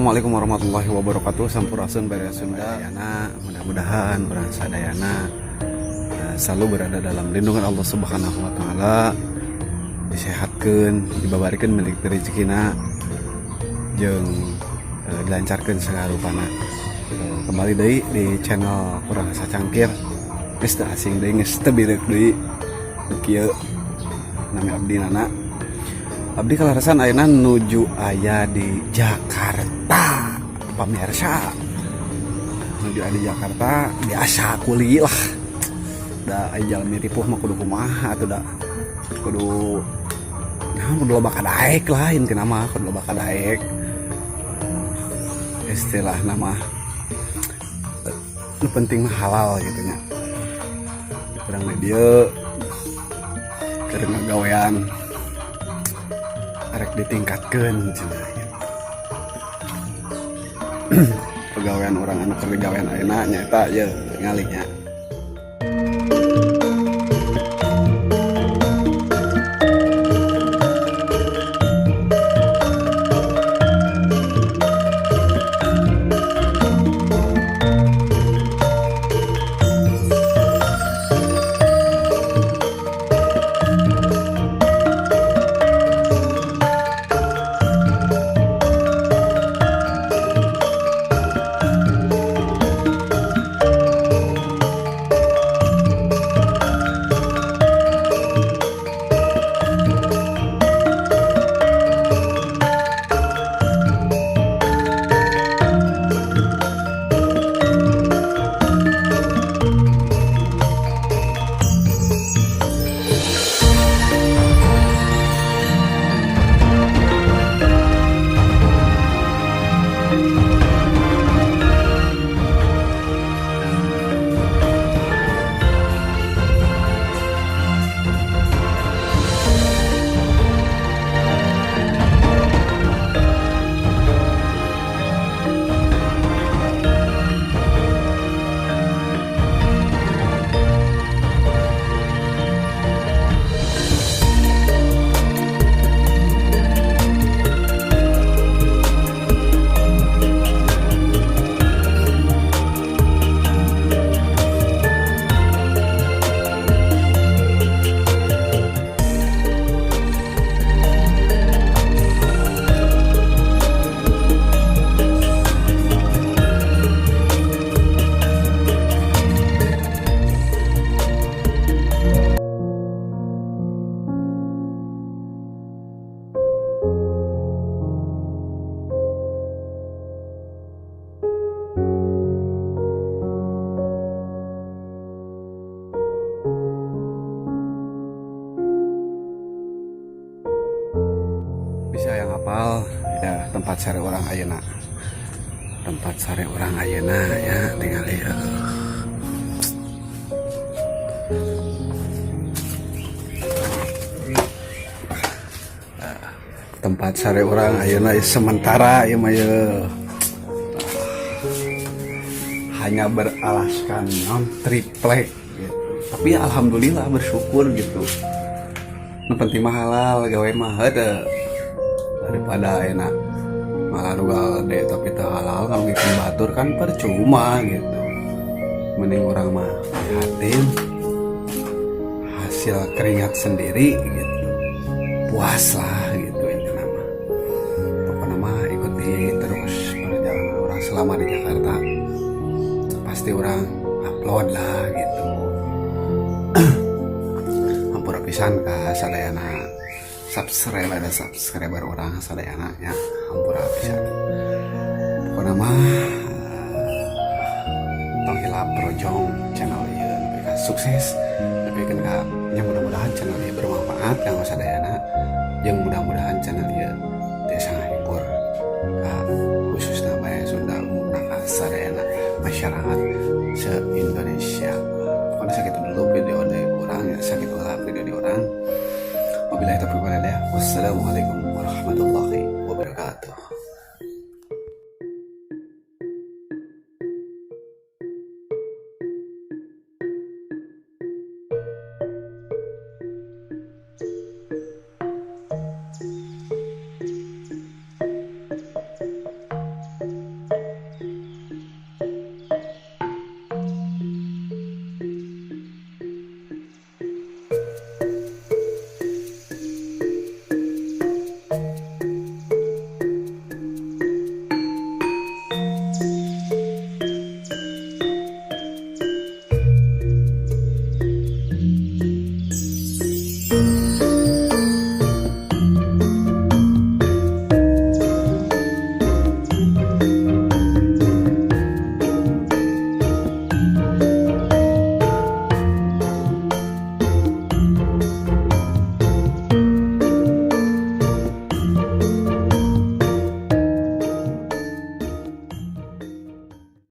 Assalamualaikum warahmatullahi wabarakatuh. Sampurasun beres Sunda. Mudah-mudahan orang sadayana selalu berada dalam lindungan Allah Subhanahu wa taala, disehatkeun, dibabarikan milik rezekina jeung dilancarkeun sagarupana. Kembali deui di channel Urang Asa Cangkir. Geus teu asing deui, geus teu birek deui. Kieu nami abdi nana. Abdi kalarasan ayeuna nuju aya di Jakarta, pamirsa. Nuju aya di Jakarta, biasa kuli lah. Da aya jalmi ripuh mah kudu kumaha atuh da. Kudu loba kadaek lah intina mah, kudu loba kadaek. Istilah nama nu penting mah halal gitu nya. Kurang dia keur ngagawean arek ditingkatkeun cenah. Pegawaian orang anu keur digawean ayeuna nyaeta ye ngalinya. Bisa yang hafal ya tempat sare orang ayeuna. Tempat sare orang ayeuna ya tinggal ya. Tempat sare orang ayeuna sementara ya mah ya. Hanya beralaskan non triplek gitu. Tapi ya, alhamdulillah bersyukur gitu. Nu penting mah halal gawe mah heudeuk. Daripada enak malah rugal deh tapi tak halal kalau bikin batur kan percuma gitu. Mending orang mah prihatin hasil keringat sendiri gitu, puas lah gitu itu nama. Pokoknya mah ikuti terus perjalanan orang selama di Jakarta, pasti orang upload lah gitu. Hampura pisan ka sadayana subscriber orang sadayananya hampura pisan. Pokona mah tong hilap projong channel ieu nepi sukses, nepi ka nya mudah-mudahan channel ieu bermanfaat kanggo sadayana jeung mudah-mudahan channel ieu tiasa ngahibur ka khususna bae Sunda umumna ka sadayana masyarakat